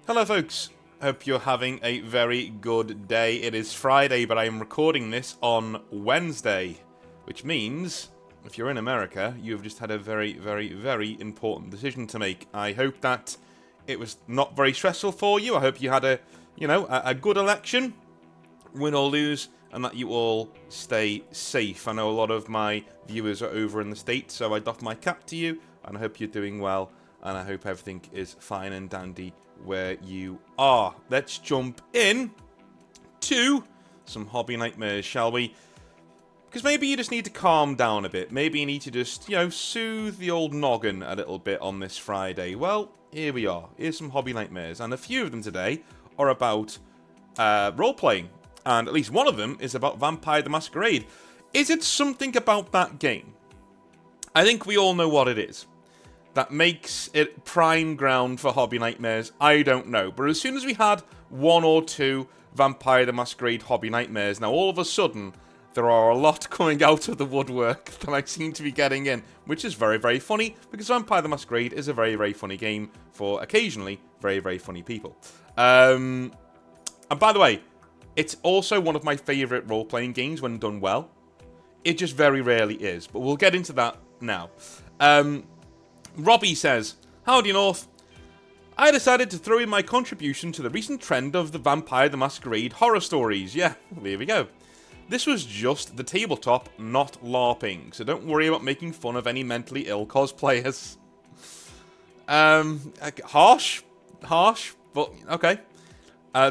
Hello folks, hope you're having a very good day. It is Friday, but I am recording this on Wednesday, which means, if you're in America, you've just had a very, very, very important decision to make. I hope that it was not very stressful for you. I hope you had a good election, win or lose, and that you all stay safe. I know a lot of my viewers are over in the States, so I doff my cap to you, and I hope you're doing well, and I hope everything is fine and dandy where you are. Let's jump in to some hobby nightmares, shall we? Because maybe you just need to calm down a bit. Maybe you need to just, soothe the old noggin a little bit on this Friday. Well, here we are. Here's some hobby nightmares, and a few of them today are about role-playing. And at least one of them is about Vampire the Masquerade. Is it something about that game? I think we all know what it is that makes it prime ground for hobby nightmares. I don't know. But as soon as we had one or two Vampire the Masquerade hobby nightmares, now all of a sudden, there are a lot coming out of the woodwork that I seem to be getting in, which is very, very funny, because Vampire the Masquerade is a very, very funny game for occasionally very, very funny people. And by the way, it's also one of my favourite role-playing games when done well. It just very rarely is, but we'll get into that now. Robbie says, "Howdy North. I decided to throw in my contribution to the recent trend of the Vampire the Masquerade horror stories." Yeah, there we go. "This was just the tabletop, not LARPing, so don't worry about making fun of any mentally ill cosplayers." Harsh, but okay.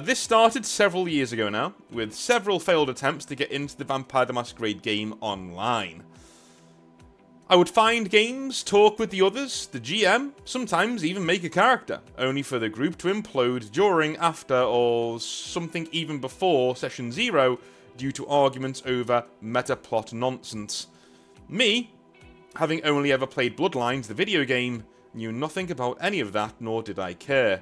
This started several years ago now, with several failed attempts to get into the Vampire the Masquerade game online. I would find games, talk with the others, the GM, sometimes even make a character, only for the group to implode during, after, or something even before Session 0 due to arguments over meta-plot nonsense. Me, having only ever played Bloodlines, the video game, knew nothing about any of that, nor did I care.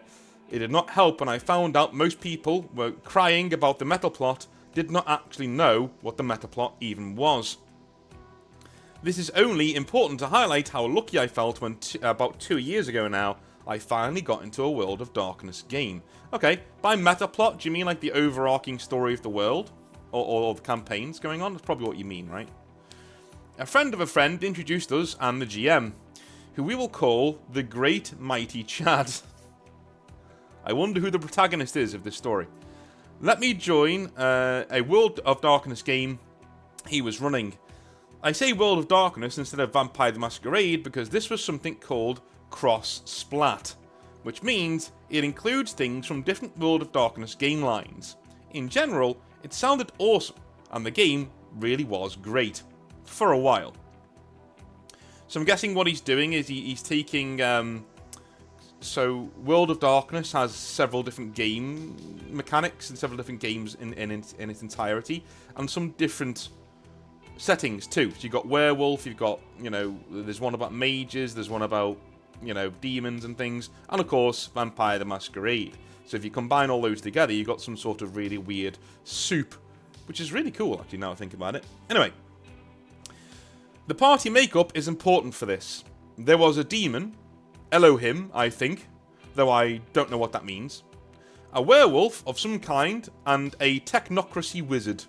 It did not help when I found out most people were crying about the meta plot, did not actually know what the meta plot even was. This is only important to highlight how lucky I felt when about 2 years ago now, I finally got into a World of Darkness game. Okay, by meta plot, do you mean like the overarching story of the world? Or the campaigns going on? That's probably what you mean, right? A friend of a friend introduced us and the GM, who we will call the Great Mighty Chad. I wonder who the protagonist is of this story. Let me join a World of Darkness game he was running. I say World of Darkness instead of Vampire the Masquerade because this was something called cross-splat, which means it includes things from different World of Darkness game lines. In general, it sounded awesome, and the game really was great. For a while. So I'm guessing what he's doing is he's taking... So, World of Darkness has several different game mechanics and several different games in its entirety, and some different settings too. So you've got Werewolf, you've got, there's one about mages, there's one about, demons and things, and of course, Vampire the Masquerade. So if you combine all those together, you've got some sort of really weird soup, which is really cool, actually, now I think about it. Anyway, the party makeup is important for this. There was a demon, Elohim, I think, though I don't know what that means, a werewolf of some kind, and a technocracy wizard.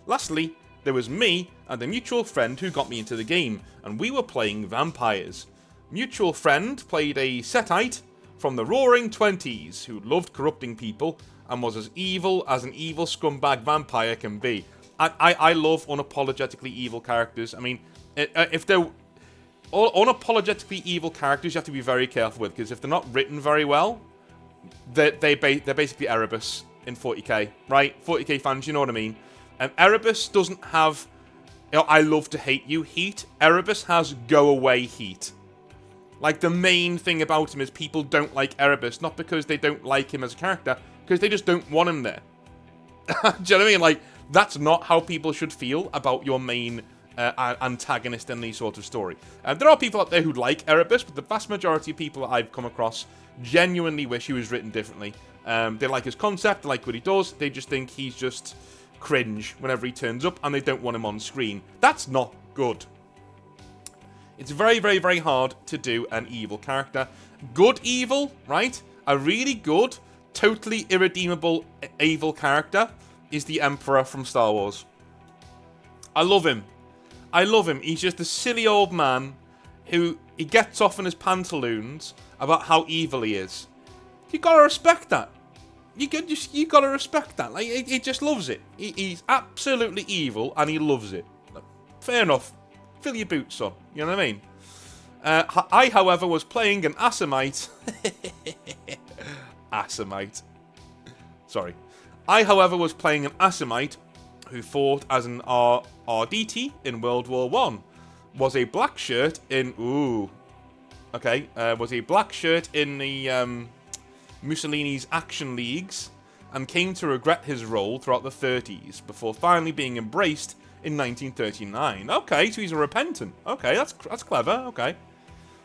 Lastly, there was me and a mutual friend who got me into the game, and we were playing vampires. Mutual friend played a Setite from the Roaring Twenties who loved corrupting people and was as evil as an evil scumbag vampire can be. I love unapologetically evil characters. I mean, if they're unapologetically evil characters, you have to be very careful with, because if they're not written very well, they're basically Erebus in 40k, right? 40k fans, you know what I mean? Erebus doesn't have, I love to hate you heat. Erebus has go away heat. Like, the main thing about him is people don't like Erebus, not because they don't like him as a character, because they just don't want him there. Do you know what I mean? Like, that's not how people should feel about your main antagonist in any sort of story. There are people out there who like Erebus, but the vast majority of people I've come across genuinely wish he was written differently. They like his concept, they like what he does, they just think he's just cringe whenever he turns up, and they don't want him on screen. That's not good. It's very, very, very hard to do an evil character. Good evil, right? A really good, totally irredeemable evil character is the Emperor from Star Wars. I love him. I love him. He's just a silly old man who he gets off in his pantaloons about how evil he is. You gotta respect that. You gotta respect that. Like he just loves it. He's absolutely evil and he loves it. Fair enough. Fill your boots on. You know what I mean? I, however, was playing an Assamite. Assamite. Sorry. I, however, was playing an Assamite who fought as an RDT in World War One. Was a black shirt in... Ooh. Okay. Was a black shirt in the Mussolini's action leagues and came to regret his role throughout the 30s before finally being embraced in 1939. Okay, so he's a repentant. Okay, that's clever. Okay.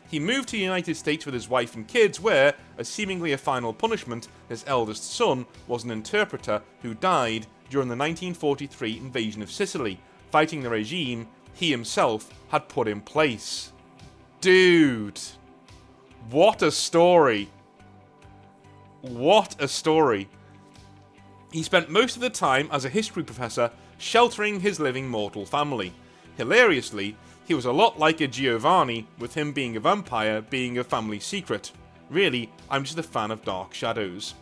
He moved to the United States with his wife and kids where, as seemingly a final punishment, his eldest son was an interpreter who died during the 1943 invasion of Sicily, fighting the regime he himself had put in place. Dude. What a story. What a story. He spent most of the time as a history professor sheltering his living mortal family. Hilariously, he was a lot like a Giovanni, with him being a vampire being a family secret. Really, I'm just a fan of dark shadows.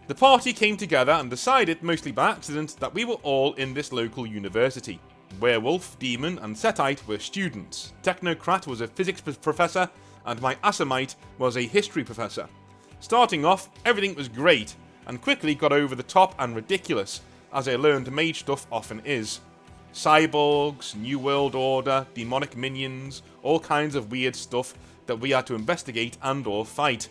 The party came together and decided, mostly by accident, that we were all in this local university. Werewolf, Demon, and Setite were students. Technocrat was a physics professor, and my Assamite was a history professor. Starting off, everything was great, and quickly got over the top and ridiculous, as I learned mage stuff often is. Cyborgs, New World Order, demonic minions, all kinds of weird stuff that we had to investigate and or fight.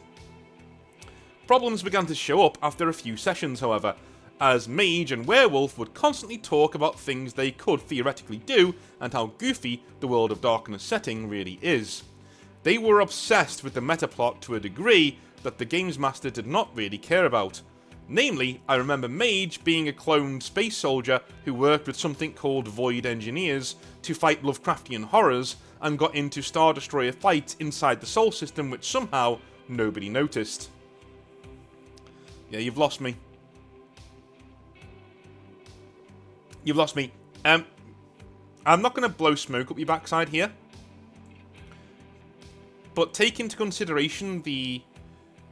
Problems began to show up after a few sessions, however, as Mage and Werewolf would constantly talk about things they could theoretically do and how goofy the World of Darkness setting really is. They were obsessed with the metaplot to a degree that the Games Master did not really care about. Namely, I remember Mage being a cloned space soldier who worked with something called Void Engineers to fight Lovecraftian horrors and got into Star Destroyer fights inside the Sol system which somehow nobody noticed. Yeah, you've lost me. You've lost me. I'm not going to blow smoke up your backside here. But take into consideration the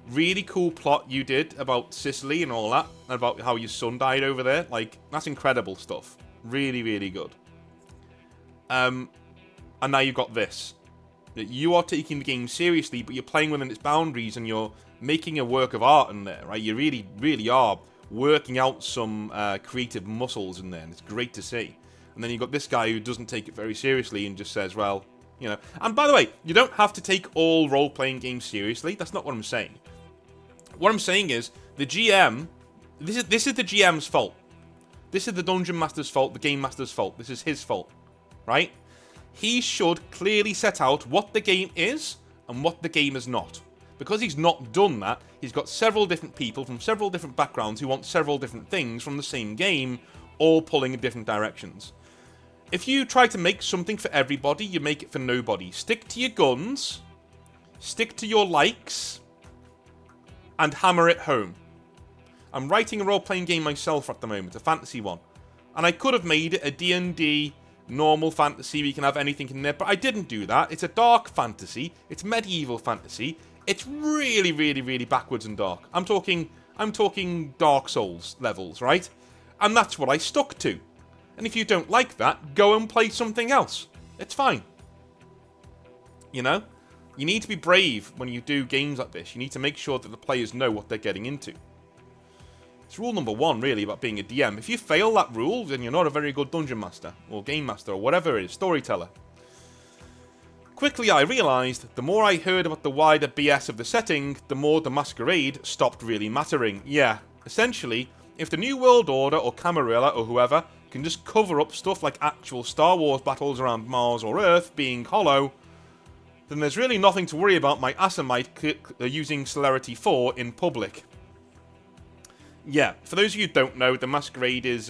really cool plot you did about Sicily and all that, and about how your son died over there. Like, that's incredible stuff. Really, really good. And now you've got this. You are taking the game seriously, but you're playing within its boundaries, and you're making a work of art in there, right? You really, really are working out some creative muscles in there, and it's great to see. And then you've got this guy who doesn't take it very seriously and just says, well, you know. And by the way, you don't have to take all role-playing games seriously. That's not what I'm saying. What I'm saying is, the GM, this is the GM's fault. This is the Dungeon Master's fault, the Game Master's fault. This is his fault, right? He should clearly set out what the game is and what the game is not. Because he's not done that, he's got several different people from several different backgrounds who want several different things from the same game, all pulling in different directions. If you try to make something for everybody, you make it for nobody. Stick to your guns, stick to your likes, and hammer it home. I'm writing a role-playing game myself at the moment, a fantasy one. And I could have made it a D&D normal fantasy, we can have anything in there, but I didn't do that. It's a dark fantasy, it's medieval fantasy, it's really, really, really backwards and dark. I'm talking Dark Souls levels, right? And that's what I stuck to. And if you don't like that, go and play something else. It's fine. You know? You need to be brave when you do games like this. You need to make sure that the players know what they're getting into. It's rule number one, really, about being a DM. If you fail that rule, then you're not a very good Dungeon Master, or Game Master, or whatever it is, storyteller. Quickly I realised, the more I heard about the wider BS of the setting, the more the Masquerade stopped really mattering. Yeah, essentially, if the New World Order, or Camarilla, or whoever, can just cover up stuff like actual Star Wars battles around Mars or Earth being hollow, then there's really nothing to worry about my Assamite using Celerity 4 in public. Yeah, for those of you who don't know, the Masquerade is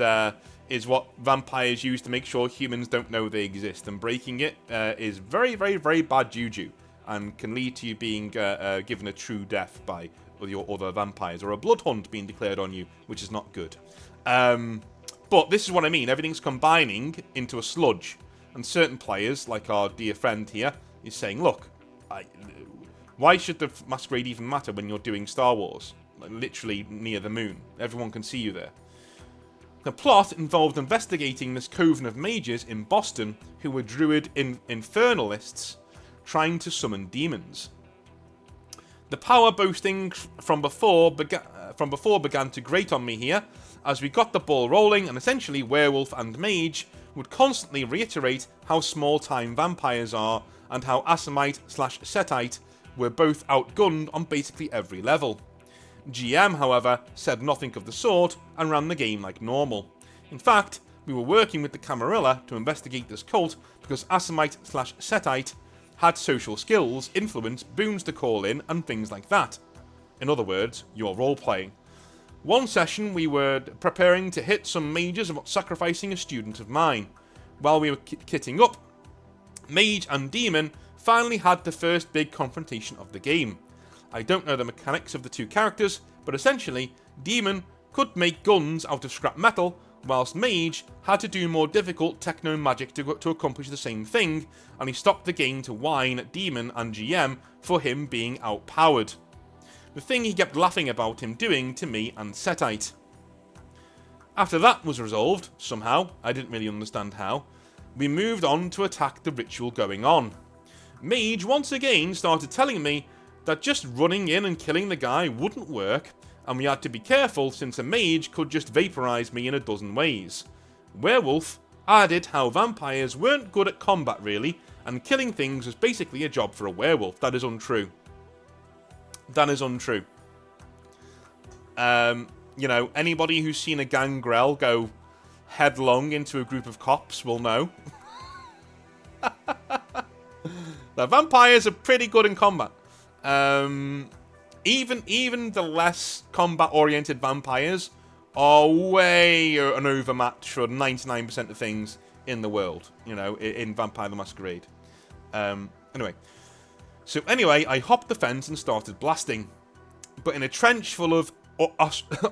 what vampires use to make sure humans don't know they exist, and breaking it is very, very, very bad juju. and can lead to you being given a true death by your other vampires, or a blood hunt being declared on you, which is not good. But this is what I mean. Everything's combining into a sludge, and certain players, like our dear friend here, is saying, look, why should the masquerade even matter when you're doing Star Wars? Like, literally near the moon. Everyone can see you there. The plot involved investigating this coven of mages in Boston who were druid infernalists trying to summon demons. The power boasting from before began to grate on me here, as we got the ball rolling, and essentially Werewolf and Mage would constantly reiterate how small-time vampires are, and how Assamite/Setite were both outgunned on basically every level. GM, however, said nothing of the sort, and ran the game like normal. In fact, we were working with the Camarilla to investigate this cult because Assamite/Setite had social skills, influence, boons to call in, and things like that. In other words, you're role-playing. One session we were preparing to hit some mages about sacrificing a student of mine. While we were kitting up, Mage and Demon finally had the first big confrontation of the game. I don't know the mechanics of the two characters, but essentially, Demon could make guns out of scrap metal, whilst Mage had to do more difficult techno-magic to accomplish the same thing, and he stopped the game to whine at Demon and GM for him being outpowered. The thing he kept laughing about him doing to me and Setite. After that was resolved, somehow, I didn't really understand how, we moved on to attack the ritual going on. Mage once again started telling me that just running in and killing the guy wouldn't work, and we had to be careful since a mage could just vaporize me in a dozen ways. Werewolf added how vampires weren't good at combat really, and killing things was basically a job for a werewolf. That is untrue. That is untrue. You know, anybody who's seen a gangrel go headlong into a group of cops will know. The vampires are pretty good in combat. Even the less combat-oriented vampires are way an overmatch for 99% of things in the world, you know, in Vampire the Masquerade. Anyway, I hopped the fence and started blasting. But in a trench full of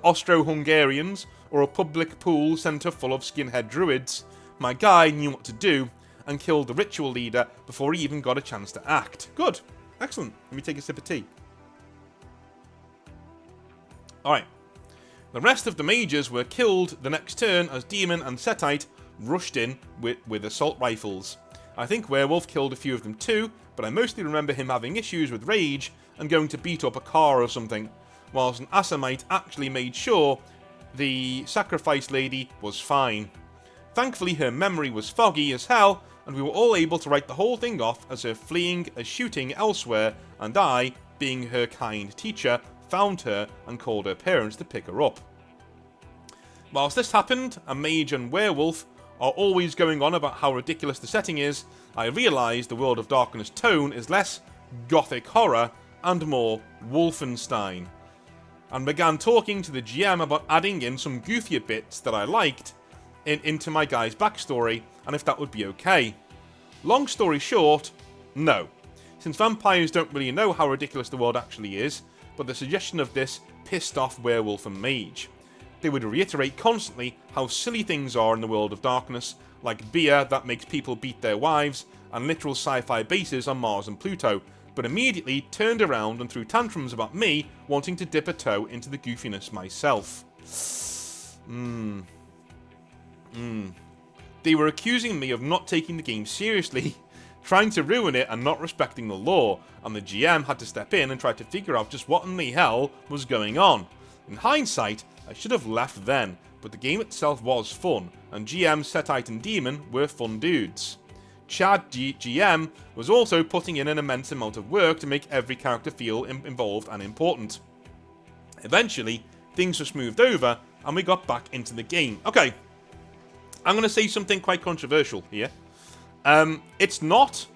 Austro-Hungarians, or a public pool centre full of skinhead druids, my guy knew what to do and killed the ritual leader before he even got a chance to act. Good. Excellent. Let me take a sip of tea. Alright. The rest of the mages were killed the next turn as Demon and Setite rushed in with assault rifles. I think Werewolf killed a few of them too, but I mostly remember him having issues with rage and going to beat up a car or something, whilst an Assamite actually made sure the sacrifice lady was fine. Thankfully her memory was foggy as hell, and we were all able to write the whole thing off as her fleeing a shooting elsewhere, and I, being her kind teacher, found her and called her parents to pick her up. Whilst this happened, and Mage and Werewolf are always going on about how ridiculous the setting is, I realised the World of Darkness tone is less gothic horror and more Wolfenstein, and began talking to the GM about adding in some goofier bits that I liked into my guy's backstory, and if that would be okay. Long story short, no. Since vampires don't really know how ridiculous the world actually is, but the suggestion of this pissed off Werewolf and Mage. They would reiterate constantly how silly things are in the World of Darkness, like beer that makes people beat their wives, and literal sci-fi bases on Mars and Pluto, but immediately turned around and threw tantrums about me wanting to dip a toe into the goofiness myself. They were accusing me of not taking the game seriously, trying to ruin it and not respecting the law, and the GM had to step in and try to figure out just what in the hell was going on. In hindsight, I should have left then, but the game itself was fun, and GM, Setite and Demon were fun dudes. Chad GM was also putting in an immense amount of work to make every character feel involved and important. Eventually, things were smoothed over, and we got back into the game. Okay, I'm going to say something quite controversial here. It's not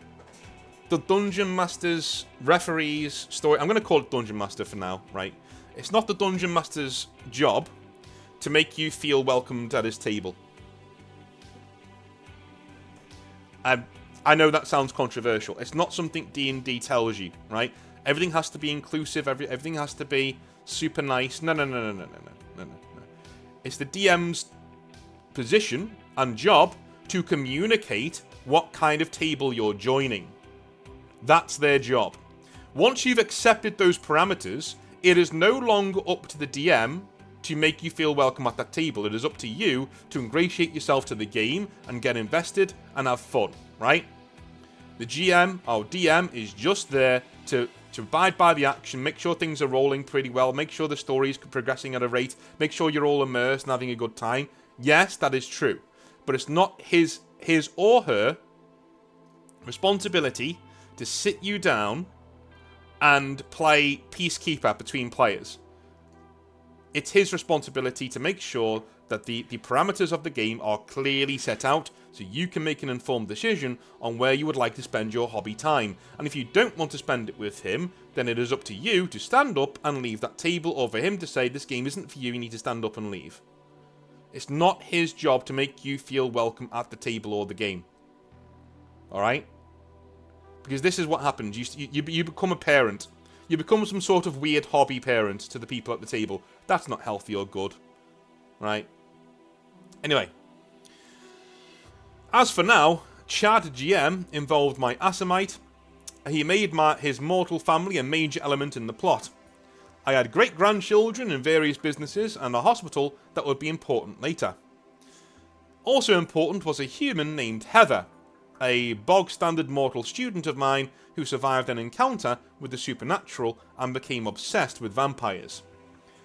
the Dungeon Master's referee's story. I'm going to call it Dungeon Master for now, right? It's not the Dungeon Master's job to make you feel welcomed at his table. I know that sounds controversial. It's not something D&D tells you, right? Everything has to be inclusive. Everything has to be super nice. No. It's the DM's position and job to communicate what kind of table you're joining. That's their job. Once you've accepted those parameters, it is no longer up to the DM to make you feel welcome at that table. It is up to you to ingratiate yourself to the game and get invested and have fun, right? The GM or DM is just there to abide by the action, make sure things are rolling pretty well, make sure the story is progressing at a rate, make sure you're all immersed and having a good time. Yes, that is true. But it's not his or her responsibility to sit you down and play peacekeeper between players. It's his responsibility to make sure that the parameters of the game are clearly set out so you can make an informed decision on where you would like to spend your hobby time. And if you don't want to spend it with him, then it is up to you to stand up and leave that table, or for him to say, this game isn't for you, you need to stand up and leave. It's not his job to make you feel welcome at the table or the game. Alright? Because this is what happens. You become a parent. You become some sort of weird hobby parent to the people at the table. That's not healthy or good. Right? Anyway. As for now, Chad GM involved my Assamite. He made his mortal family a major element in the plot. I had great-grandchildren in various businesses and a hospital that would be important later. Also important was a human named Heather, a bog-standard mortal student of mine who survived an encounter with the supernatural and became obsessed with vampires.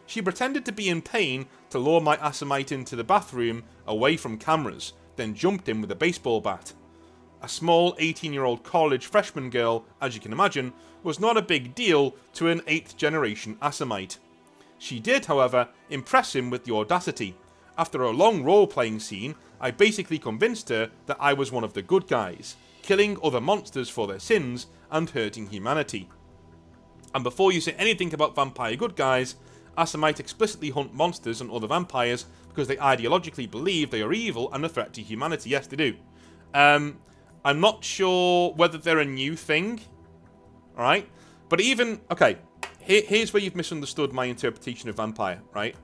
She pretended to be in pain to lure my Assamite into the bathroom away from cameras, then jumped in with a baseball bat. A small 18-year-old college freshman girl, as you can imagine, was not a big deal to an 8th-generation Assamite. She did, however, impress him with the audacity. After a long role-playing scene, I basically convinced her that I was one of the good guys, killing other monsters for their sins and hurting humanity. And before you say anything about vampire good guys, Assamite explicitly hunt monsters and other vampires because they ideologically believe they are evil and a threat to humanity. Yes, they do. I'm not sure whether they're a new thing. Alright? But even... Okay. Here's where you've misunderstood my interpretation of vampire, right?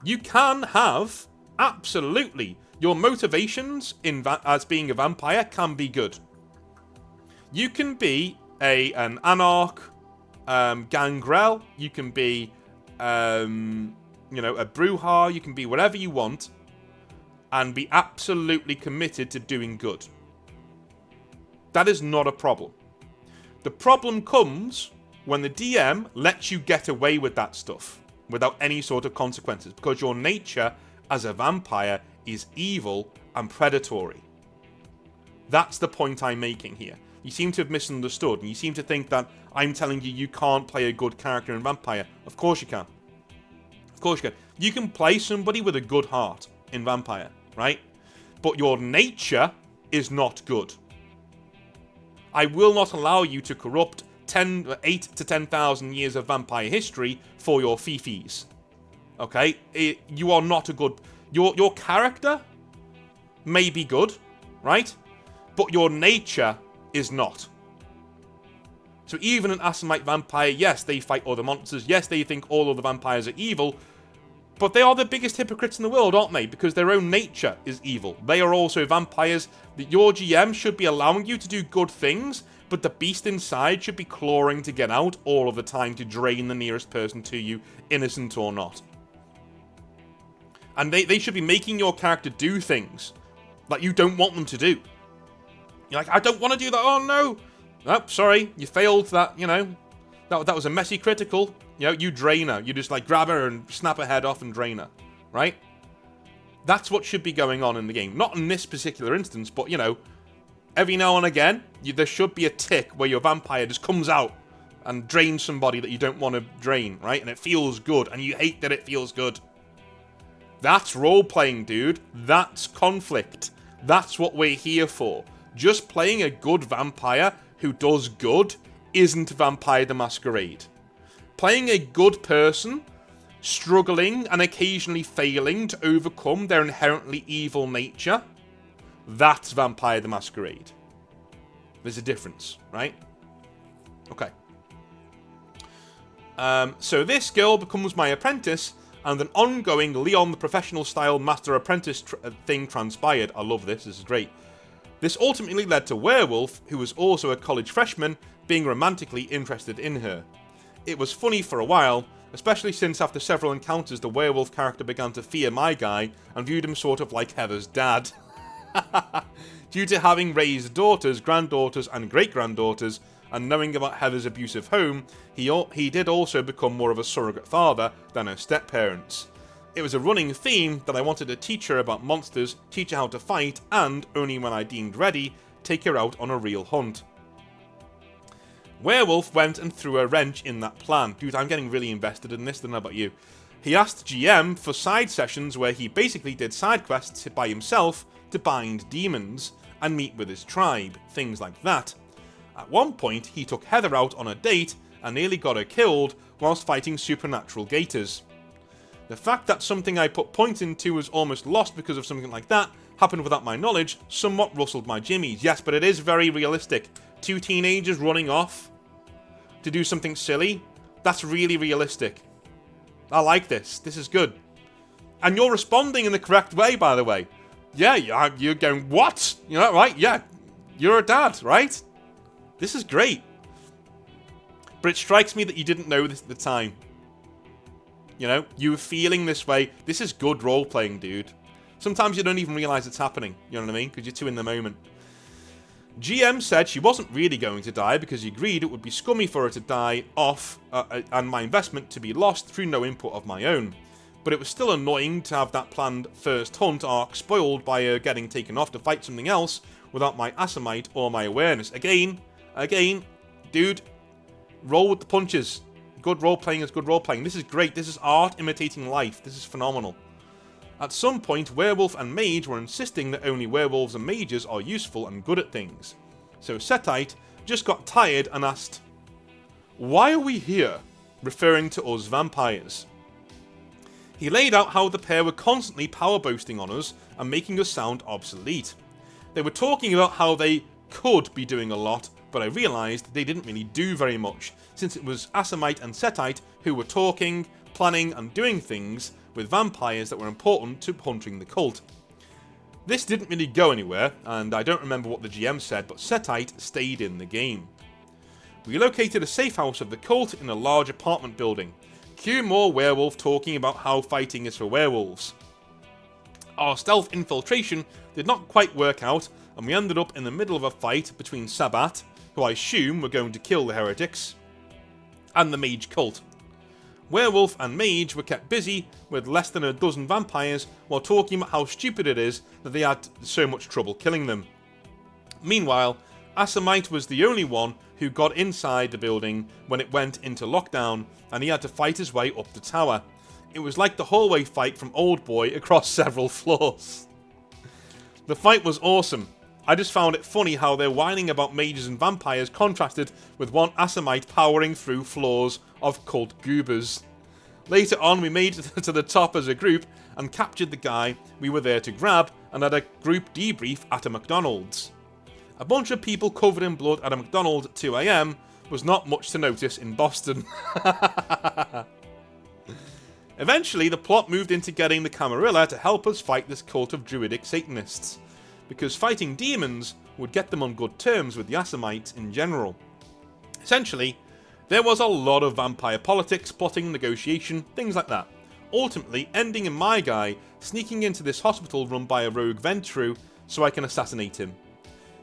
You can have... Absolutely. Your motivations as being a vampire can be good. You can be an anarch, gangrel. You can be, a bruja. You can be whatever you want. And be absolutely committed to doing good. That is not a problem. The problem comes when the DM lets you get away with that stuff without any sort of consequences, because your nature as a vampire is evil and predatory. That's the point I'm making here. You seem to have misunderstood, and you seem to think that I'm telling you can't play a good character in Vampire. Of course you can. Of course you can. You can play somebody with a good heart in Vampire, right? But your nature is not good. I will not allow you to corrupt 8 to 10,000 years of vampire history for your fifis. Okay? You are not a good... Your character may be good, right? But your nature is not. So even an Assamite vampire, yes, they fight other monsters. Yes, they think all other vampires are evil. But they are the biggest hypocrites in the world, aren't they? Because their own nature is evil. They are also vampires. Your GM should be allowing you to do good things, but the beast inside should be clawing to get out all of the time to drain the nearest person to you, innocent or not. And they should be making your character do things that you don't want them to do. You're like, I don't want to do that. Oh, no. Oh, sorry. You failed that, That was a messy critical. You drain her. You just, grab her and snap her head off and drain her. Right? That's what should be going on in the game. Not in this particular instance, but, every now and again, there should be a tick where your vampire just comes out and drains somebody that you don't want to drain, right? And it feels good, and you hate that it feels good. That's role-playing, dude. That's conflict. That's what we're here for. Just playing a good vampire who does good isn't Vampire the Masquerade. Playing a good person, struggling and occasionally failing to overcome their inherently evil nature, that's Vampire the Masquerade. There's a difference, right? Okay. So this girl becomes my apprentice, and an ongoing Leon the Professional style Master Apprentice thing transpired. I love this. This is great. This ultimately led to Werewolf, who was also a college freshman, being romantically interested in her. It was funny for a while, especially since after several encounters the Werewolf character began to fear my guy and viewed him sort of like Heather's dad. Due to having raised daughters, granddaughters and great-granddaughters, and knowing about Heather's abusive home, he did also become more of a surrogate father than her step-parents. It was a running theme that I wanted to teach her about monsters, teach her how to fight, and, only when I deemed ready, take her out on a real hunt. Werewolf went and threw a wrench in that plan. Dude, I'm getting really invested in this, I don't know about you. He asked GM for side sessions where he basically did side quests by himself to bind demons and meet with his tribe, things like that. At one point, he took Heather out on a date and nearly got her killed whilst fighting supernatural gators. The fact that something I put points into was almost lost because of something like that happened without my knowledge somewhat rustled my jimmies. Yes, but it is very realistic. 2 teenagers running off to do something silly, that's really realistic. I like this. This is good. And you're responding in the correct way, by the way. Yeah, you're going, what? You know, right? Yeah, you're a dad, right? This is great. But it strikes me that you didn't know this at the time. You know, you were feeling this way. This is good role-playing, dude. Sometimes you don't even realise it's happening, you know what I mean? Because you're too in the moment. GM said she wasn't really going to die because he agreed it would be scummy for her to die off and my investment to be lost through no input of my own. But it was still annoying to have that planned first hunt arc spoiled by her getting taken off to fight something else without my Assamite or my awareness. Again, dude, roll with the punches. Good role-playing is good role-playing. This is great. This is art imitating life. This is phenomenal. At some point, Werewolf and Mage were insisting that only werewolves and mages are useful and good at things. So Setite just got tired and asked, "Why are we here?" referring to us vampires. He laid out how the pair were constantly power boasting on us and making us sound obsolete. They were talking about how they could be doing a lot, but I realised they didn't really do very much, since it was Assamite and Setite who were talking, planning and doing things with vampires that were important to hunting the cult. This didn't really go anywhere, and I don't remember what the GM said, but Setite stayed in the game. We located a safe house of the cult in a large apartment building. Cue more Werewolf talking about how fighting is for werewolves. Our stealth infiltration did not quite work out, and we ended up in the middle of a fight between Sabbat, who I assume were going to kill the heretics, and the mage cult. Werewolf and Mage were kept busy with less than a dozen vampires while talking about how stupid it is that they had so much trouble killing them. Meanwhile, Assamite was the only one who got inside the building when it went into lockdown, and he had to fight his way up the tower. It was like the hallway fight from Old Boy across several floors. The fight was awesome. I just found it funny how their whining about mages and vampires contrasted with one Assamite powering through floors of cult goobers. Later on, we made it to the top as a group and captured the guy we were there to grab and had a group debrief at a McDonald's. A bunch of people covered in blood at a McDonald's at 2 AM was not much to notice in Boston. Eventually, the plot moved into getting the Camarilla to help us fight this cult of druidic Satanists, because fighting demons would get them on good terms with the Assamites in general. Essentially, there was a lot of vampire politics, plotting, negotiation, things like that, ultimately ending in my guy sneaking into this hospital run by a rogue Ventru so I can assassinate him.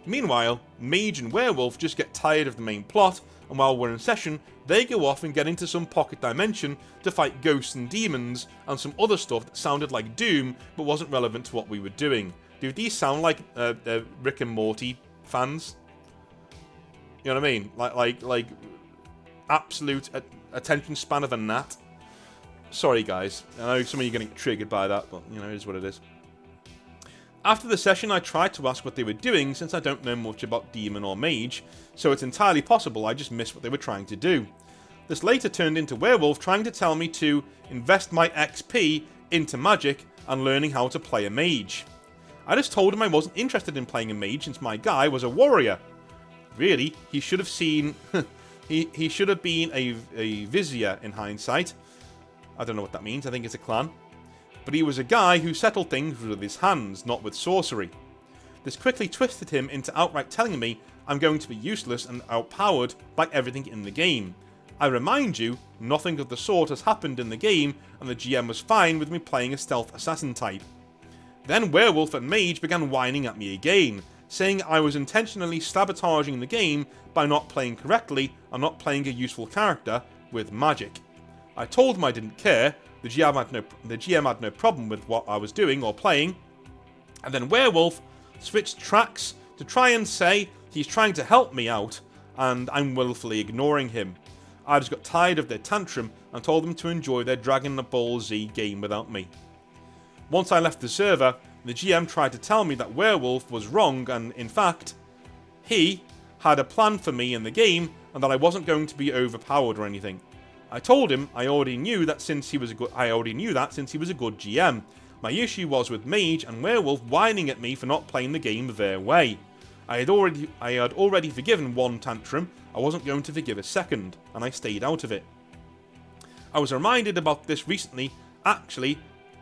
Meanwhile, Mage and Werewolf just get tired of the main plot, and while we're in session, they go off and get into some pocket dimension to fight ghosts and demons and some other stuff that sounded like Doom but wasn't relevant to what we were doing. Do these sound like Rick and Morty fans? You know what I mean? Like absolute attention span of a gnat. Sorry guys, I know some of you are getting triggered by that, but you know, it is what it is. After the session, I tried to ask what they were doing since I don't know much about Demon or Mage, so it's entirely possible I just missed what they were trying to do. This later turned into Werewolf trying to tell me to invest my XP into magic and learning how to play a mage. I just told him I wasn't interested in playing a mage since my guy was a warrior. Really, he should have seen... he should have been a vizier in hindsight. I don't know what that means. I think it's a clan. But he was a guy who settled things with his hands, not with sorcery. This quickly twisted him into outright telling me I'm going to be useless and outpowered by everything in the game. I remind you, nothing of the sort has happened in the game, and the GM was fine with me playing a stealth assassin type. Then Werewolf and Mage began whining at me again, saying I was intentionally sabotaging the game by not playing correctly and not playing a useful character with magic. I told them I didn't care, the GM had no problem with what I was doing or playing, and then Werewolf switched tracks to try and say he's trying to help me out, and I'm willfully ignoring him. I just got tired of their tantrum and told them to enjoy their Dragon Ball Z game without me. Once I left the server, the GM tried to tell me that Werewolf was wrong and, in fact, he had a plan for me in the game and that I wasn't going to be overpowered or anything. I told him I already knew that since he was a good GM. My issue was with Mage and Werewolf whining at me for not playing the game their way. I had already forgiven one tantrum, I wasn't going to forgive a second, and I stayed out of it. I was reminded about this recently, actually,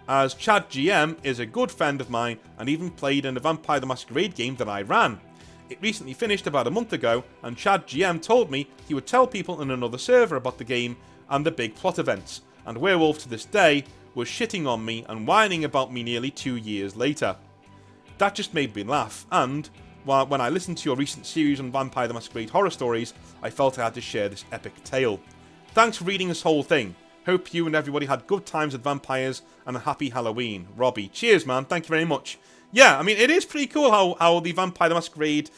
as Chad GM is a good friend of mine and even played in a Vampire the Masquerade game that I ran. It recently finished about a month ago, and Chad GM told me he would tell people in another server about the game and the big plot events, and Werewolf to this day was shitting on me and whining about me nearly 2 years later. That just made me laugh, and when I listened to your recent series on Vampire the Masquerade horror stories, I felt I had to share this epic tale. Thanks for reading this whole thing. Hope you and everybody had good times with vampires and a happy Halloween. Robbie. Cheers, man. Thank you very much. Yeah, I mean, it is pretty cool how the Vampire the Masquerade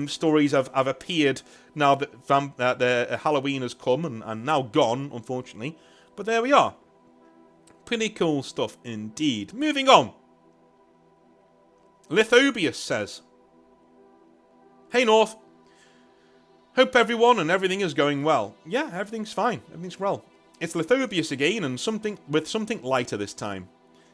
stories have appeared now that the Halloween has come and now gone, unfortunately. But there we are. Pretty cool stuff indeed. Moving on. Lithobius says, Hey North, hope everyone and everything is going well. Yeah, everything's fine. Everything's well. It's Lithobius again and something lighter this time.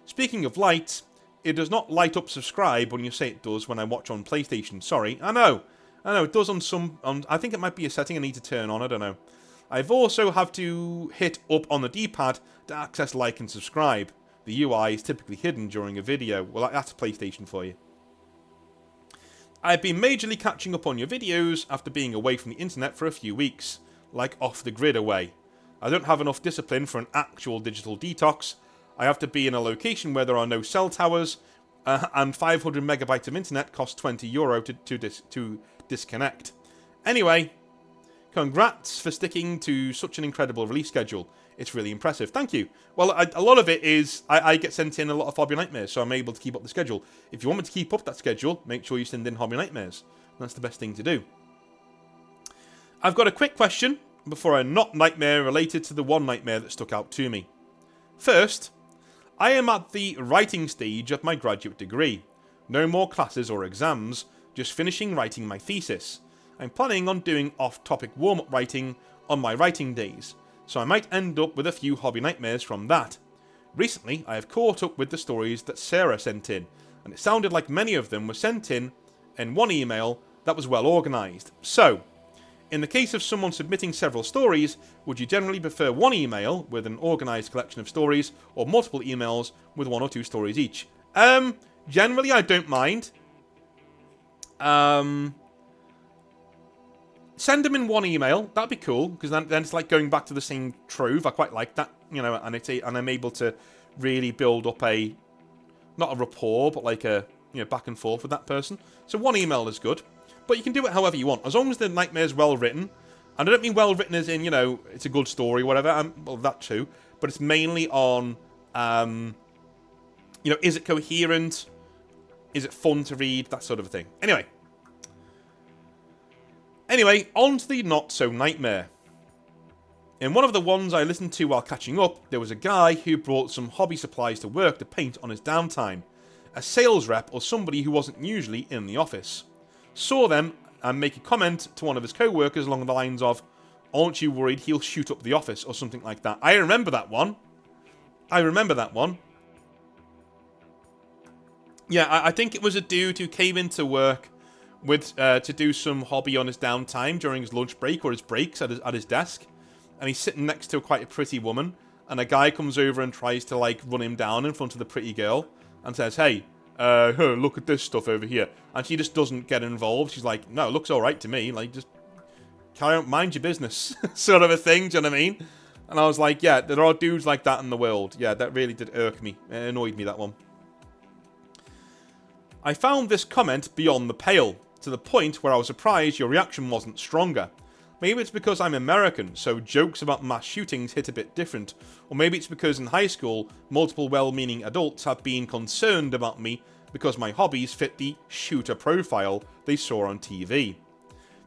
Speaking of light, it does not light up subscribe when you say it does when I watch on PlayStation. Sorry, I know it does on some. I think it might be a setting I need to turn on. I don't know. I've also have to hit up on the D-pad to access like and subscribe. The UI is typically hidden during a video. Well, that's PlayStation for you. I've been majorly catching up on your videos after being away from the internet for a few weeks, like off the grid away. I don't have enough discipline for an actual digital detox. I have to be in a location where there are no cell towers, and 500 megabytes of internet costs €20 to disconnect. Anyway, congrats for sticking to such an incredible release schedule. It's really impressive. Thank you. Well, a lot of it is I get sent in a lot of Hobby Nightmares, so I'm able to keep up the schedule. If you want me to keep up that schedule, make sure you send in Hobby Nightmares. That's the best thing to do. I've got a quick question before a not nightmare related to the one nightmare that stuck out to me. First, I am at the writing stage of my graduate degree. No more classes or exams, just finishing writing my thesis. I'm planning on doing off-topic warm-up writing on my writing days, so I might end up with a few Hobby Nightmares from that. Recently, I have caught up with the stories that Sarah sent in, and it sounded like many of them were sent in one email that was well organised. So, in the case of someone submitting several stories, would you generally prefer one email with an organised collection of stories, or multiple emails with 1 or 2 stories each? Generally, I don't mind. Send them in one email. That'd be cool, because then it's like going back to the same trove. I quite like that, you know, and I'm able to really build up not a rapport, but like a, you know, back and forth with that person. So one email is good. But you can do it however you want, as long as the nightmare's well written. And I don't mean well written as in, you know, it's a good story, whatever. Well, that too. But it's mainly on, you know, is it coherent? Is it fun to read? That sort of thing. Anyway, on to the not-so-nightmare. In one of the ones I listened to while catching up, there was a guy who brought some hobby supplies to work to paint on his downtime. A sales rep or somebody who wasn't usually in the office. Saw them and make a comment to one of his co-workers along the lines of, "Aren't you worried he'll shoot up the office?" or something like that. I remember that one. Yeah, I think it was a dude who came into work to do some hobby on his downtime during his lunch break or his breaks at his desk, and he's sitting next to quite a pretty woman, and a guy comes over and tries to like run him down in front of the pretty girl and says, "Hey, look at this stuff over here," and she just doesn't get involved. She's like, "No, it looks all right to me. Like, just carry on, mind your business," sort of a thing. Do you know what I mean? And I was like, yeah, there are dudes like that in the world. Yeah, that really did irk me. It annoyed me, that one. I found this comment beyond the pale, to the point where I was surprised your reaction wasn't stronger. Maybe it's because I'm American, so jokes about mass shootings hit a bit different. Or maybe it's because in high school, multiple well-meaning adults have been concerned about me because my hobbies fit the shooter profile they saw on TV.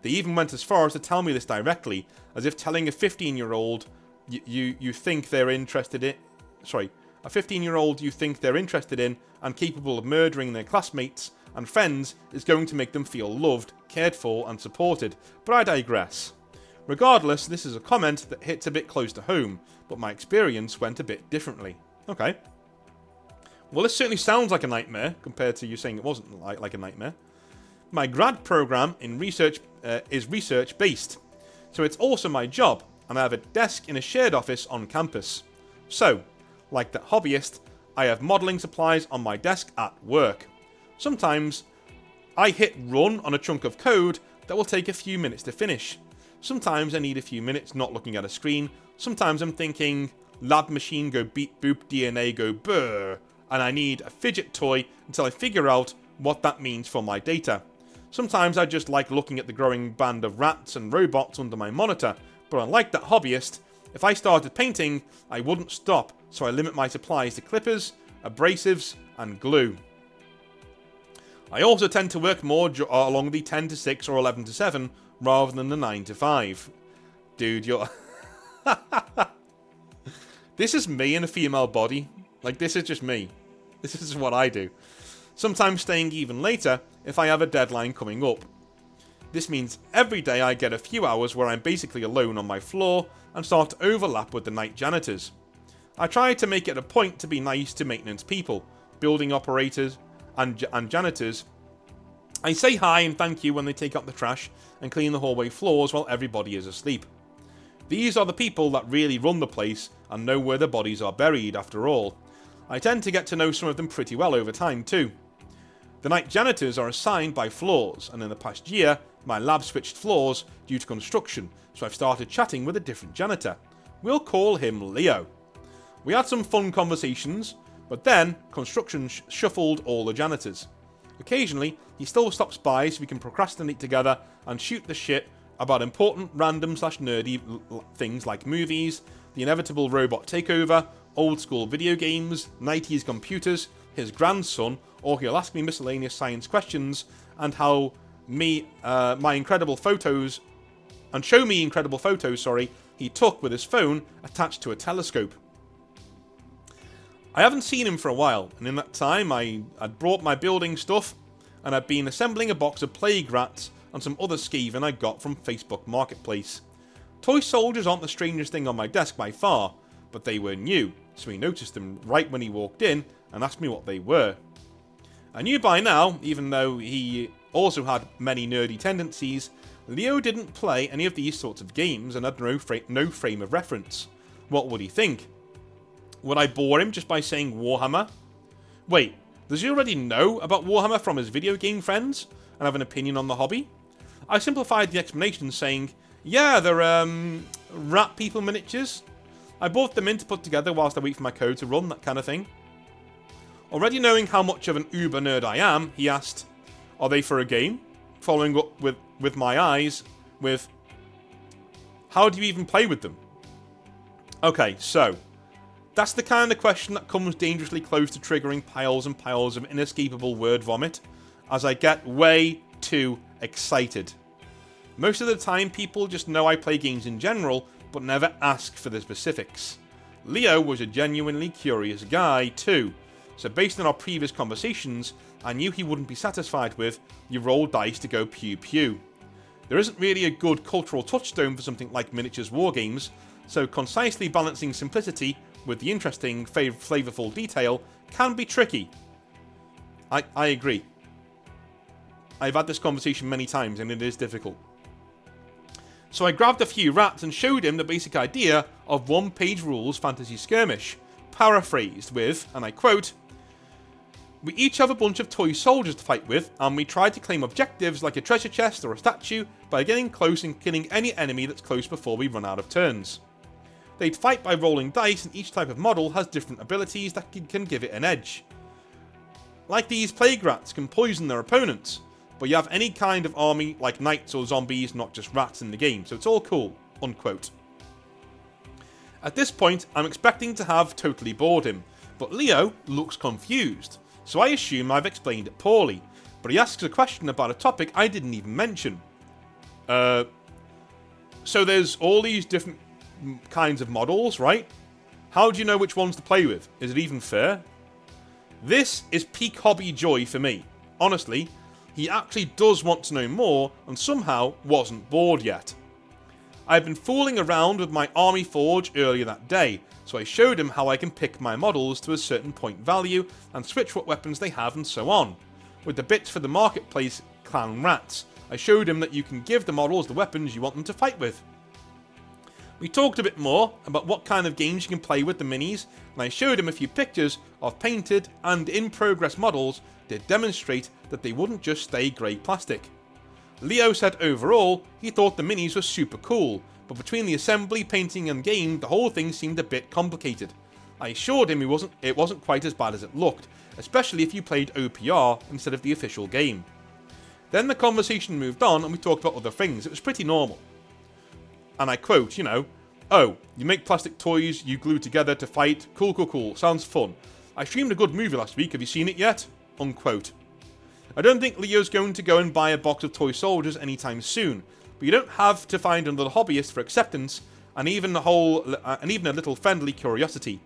They even went as far as to tell me this directly, as if telling a 15-year-old you think they're interested in... Sorry, a 15-year-old you think they're interested in and capable of murdering their classmates and friends is going to make them feel loved, cared for and supported. But I digress. Regardless, this is a comment that hits a bit close to home, but my experience went a bit differently. Okay. Well, this certainly sounds like a nightmare, compared to you saying it wasn't like a nightmare. My grad program in research is research-based, so it's also my job, and I have a desk in a shared office on campus. So, like that hobbyist, I have modelling supplies on my desk at work. Sometimes, I hit run on a chunk of code that will take a few minutes to finish. Sometimes I need a few minutes not looking at a screen. Sometimes I'm thinking, lab machine go beep boop, DNA go brr, and I need a fidget toy until I figure out what that means for my data. Sometimes I just like looking at the growing band of rats and robots under my monitor, but unlike that hobbyist, if I started painting, I wouldn't stop, so I limit my supplies to clippers, abrasives, and glue. I also tend to work more along the 10 to 6 or 11 to 7 rather than the 9 to 5. Dude, you're... This is me in a female body. Like, this is just me. This is what I do. Sometimes staying even later if I have a deadline coming up. This means every day I get a few hours where I'm basically alone on my floor and start to overlap with the night janitors. I try to make it a point to be nice to maintenance people, building operators, and janitors. I say hi and thank you when they take out the trash and clean the hallway floors while everybody is asleep. These are the people that really run the place and know where the bodies are buried, after all. I tend to get to know some of them pretty well over time too. The night janitors are assigned by floors, and in the past year, my lab switched floors due to construction, so I've started chatting with a different janitor. We'll call him Leo. We had some fun conversations, but then construction shuffled all the janitors. Occasionally, he still stops by so we can procrastinate together and shoot the shit about important, random/nerdy things like movies, the inevitable robot takeover, old school video games, 90s computers, his grandson, or he'll ask me miscellaneous science questions and show me incredible photos he took with his phone attached to a telescope. I haven't seen him for a while, and in that time I'd brought my building stuff and I'd been assembling a box of plague rats and some other skeeving I got from Facebook Marketplace. Toy soldiers aren't the strangest thing on my desk by far, but they were new, so he noticed them right when he walked in and asked me what they were. I knew by now, even though he also had many nerdy tendencies, Leo didn't play any of these sorts of games and had no frame of reference. What would he think? Would I bore him just by saying Warhammer? Wait, does he already know about Warhammer from his video game friends and have an opinion on the hobby? I simplified the explanation saying, yeah, they're rat people miniatures. I bought them in to put together whilst I wait for my code to run, that kind of thing. Already knowing how much of an uber nerd I am, he asked, are they for a game? Following up with my eyes with, how do you even play with them? Okay, so, that's the kind of question that comes dangerously close to triggering piles and piles of inescapable word vomit, as I get way too excited. Most of the time people just know I play games in general, but never ask for the specifics. Leo was a genuinely curious guy too, so based on our previous conversations, I knew he wouldn't be satisfied with, you roll dice to go pew pew. There isn't really a good cultural touchstone for something like miniatures wargames, so concisely balancing simplicity with the interesting, flavourful detail can be tricky. I agree. I've had this conversation many times, and it is difficult. So I grabbed a few rats and showed him the basic idea of one-page rules fantasy skirmish, paraphrased with, and I quote, "We each have a bunch of toy soldiers to fight with, and we try to claim objectives like a treasure chest or a statue by getting close and killing any enemy that's close before we run out of turns. They'd fight by rolling dice, and each type of model has different abilities that can give it an edge. Like these plague rats can poison their opponents, but you have any kind of army like knights or zombies, not just rats in the game, so it's all cool," unquote. At this point, I'm expecting to have totally bored him, but Leo looks confused, so I assume I've explained it poorly, but he asks a question about a topic I didn't even mention. So there's all these different kinds of models, right? How do you know which ones to play with? Is it even fair? This is peak hobby joy for me. Honestly, he actually does want to know more and somehow wasn't bored yet. I've been fooling around with my army forge earlier that day, so I showed him how I can pick my models to a certain point value and switch what weapons they have and so on. With the bits for the marketplace clan rats, I showed him that you can give the models the weapons you want them to fight with. We talked a bit more about what kind of games you can play with the minis, and I showed him a few pictures of painted and in-progress models that demonstrate that they wouldn't just stay grey plastic. Leo said overall, he thought the minis were super cool, but between the assembly, painting and game, the whole thing seemed a bit complicated. I assured him it wasn't quite as bad as it looked, especially if you played OPR instead of the official game. Then the conversation moved on and we talked about other things. It was pretty normal. And I quote, "Oh, you make plastic toys you glue together to fight, cool, sounds fun. I streamed a good movie last week, have you seen it yet?" Unquote. I don't think Leo's going to go and buy a box of toy soldiers anytime soon, but you don't have to find another hobbyist for acceptance, and even a little friendly curiosity.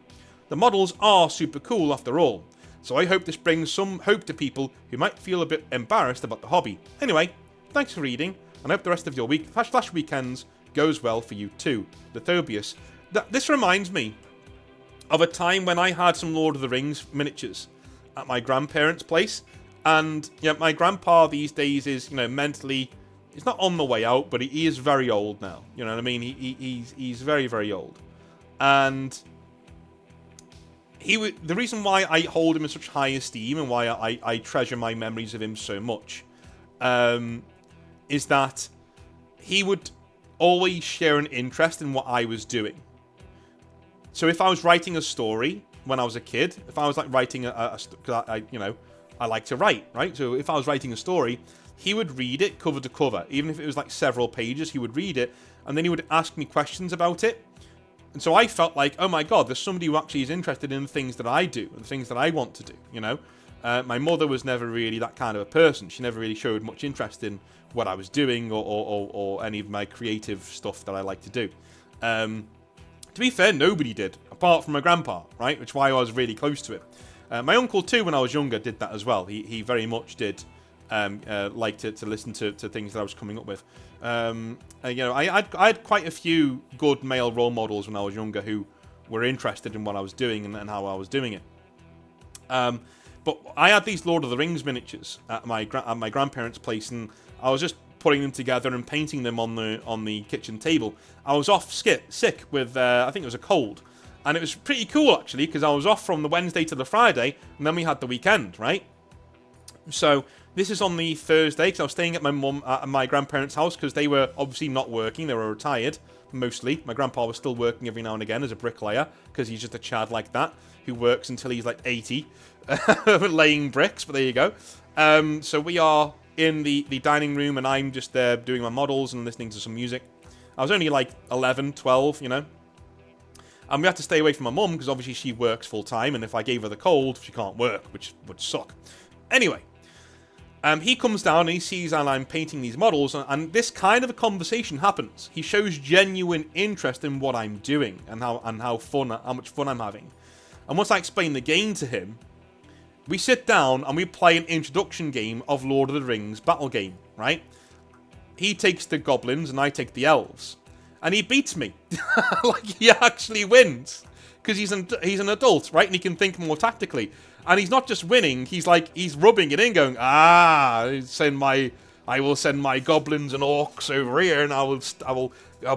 The models are super cool after all, so I hope this brings some hope to people who might feel a bit embarrassed about the hobby. Anyway, thanks for reading, and I hope the rest of your week / weekends goes well for you too. Lithobius. This reminds me of a time when I had some Lord of the Rings miniatures at my grandparents' place. And my grandpa these days is, mentally, he's not on the way out, but he is very old now. You know what I mean? He's very, very old. And the reason why I hold him in such high esteem and why I treasure my memories of him so much is that he would always share an interest in what I was doing. So if I was writing a story when I was a kid, if I was like writing I like to write, right? So if I was writing a story, he would read it cover to cover. Even if it was like several pages, he would read it, and then he would ask me questions about it. And so I felt like, oh my god, there's somebody who actually is interested in the things that I do, and the things that I want to do, My mother was never really that kind of a person. She never really showed much interest in what I was doing or any of my creative stuff that I like to do. To be fair, nobody did, apart from my grandpa, right? Which is why I was really close to it. My uncle too, when I was younger, did that as well. He very much did like to listen to things that I was coming up with. I had quite a few good male role models when I was younger who were interested in what I was doing and how I was doing it. But I had these Lord of the Rings miniatures at my grandparents' place, and I was just putting them together and painting them on the kitchen table. I was off sick with I think it was a cold. And it was pretty cool, actually, because I was off from the Wednesday to the Friday, and then we had the weekend, right? So this is on the Thursday, because I was staying at my grandparents' house, because they were obviously not working. They were retired, mostly. My grandpa was still working every now and again as a bricklayer, because he's just a chad like that, who works until he's like 80, laying bricks, but there you go. So we are in the dining room, and I'm just there doing my models and listening to some music. I was only like 11, 12, And we had to stay away from my mum because obviously she works full time, and if I gave her the cold, she can't work, which would suck. Anyway, he comes down and he sees and I'm painting these models, and this kind of a conversation happens. He shows genuine interest in what I'm doing and how much fun I'm having. And once I explain the game to him, we sit down and we play an introduction game of Lord of the Rings battle game, right? He takes the goblins and I take the elves. And he beats me. Like, he actually wins. because he's an adult, right? And he can think more tactically. And he's not just winning, he's rubbing it in, going, I will send my goblins and orcs over here, and I'll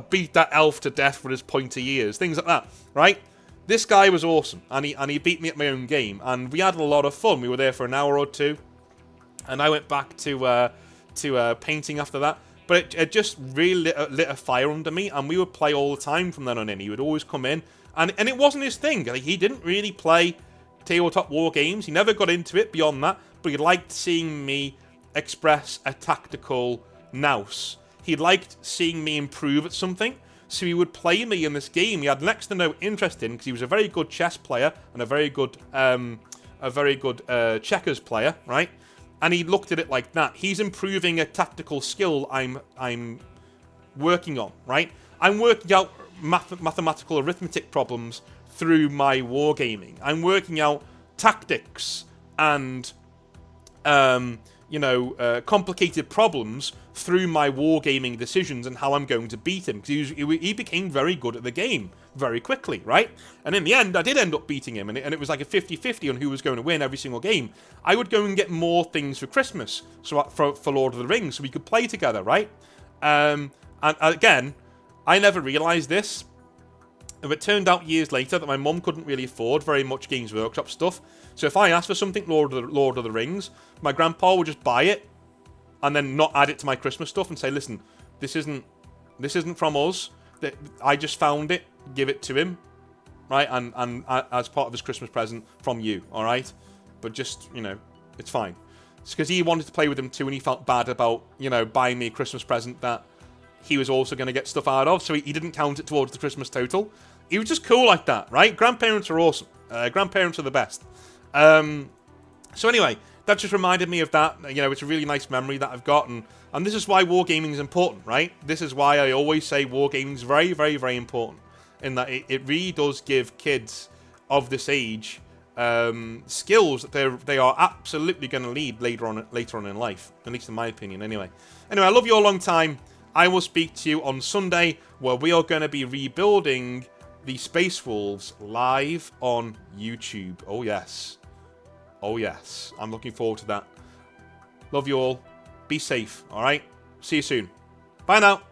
beat that elf to death with his pointy ears, things like that, right? This guy was awesome, and he beat me at my own game, and we had a lot of fun. We were there for an hour or two, and I went back to painting after that. But it just really lit a fire under me, and we would play all the time from then on in. He would always come in, and it wasn't his thing. Like, he didn't really play tabletop war games. He never got into it beyond that, but he liked seeing me express a tactical nous. He liked seeing me improve at something, so he would play me in this game. He had next to no interest in, because he was a very good chess player and a very good checkers player, right? And he looked at it like that. He's improving a tactical skill I'm working on, right? I'm working out mathematical arithmetic problems through my wargaming. I'm working out tactics and complicated problems through my wargaming decisions and how I'm going to beat him. Because he became very good at the game very quickly, right? And in the end, I did end up beating him, and it was like a 50-50 on who was going to win every single game. I would go and get more things for Christmas for Lord of the Rings, so we could play together, right? And again, I never realised this. It turned out years later that my mum couldn't really afford very much Games Workshop stuff. So if I asked for something Lord of the Rings, my grandpa would just buy it and then not add it to my Christmas stuff and say, listen, this isn't from us. I just found it, give it to him, right? And as part of his Christmas present from you, all right? But just, it's fine. It's because he wanted to play with him too, and he felt bad about, buying me a Christmas present that he was also going to get stuff out of, so he didn't count it towards the Christmas total. He was just cool like that, right? Grandparents are awesome. Grandparents are the best. So anyway, that just reminded me of that. It's a really nice memory that I've got, and this is why wargaming is important, right? This is why I always say wargaming is very, very, very important, in that it really does give kids of this age skills that they are absolutely going to need later on in life, at least in my opinion. Anyway, I love you all a long time. I will speak to you on Sunday, where we are going to be rebuilding the Space Wolves live on YouTube. Oh yes. Oh yes. I'm looking forward to that. Love you all. Be safe, alright? See you soon. Bye now.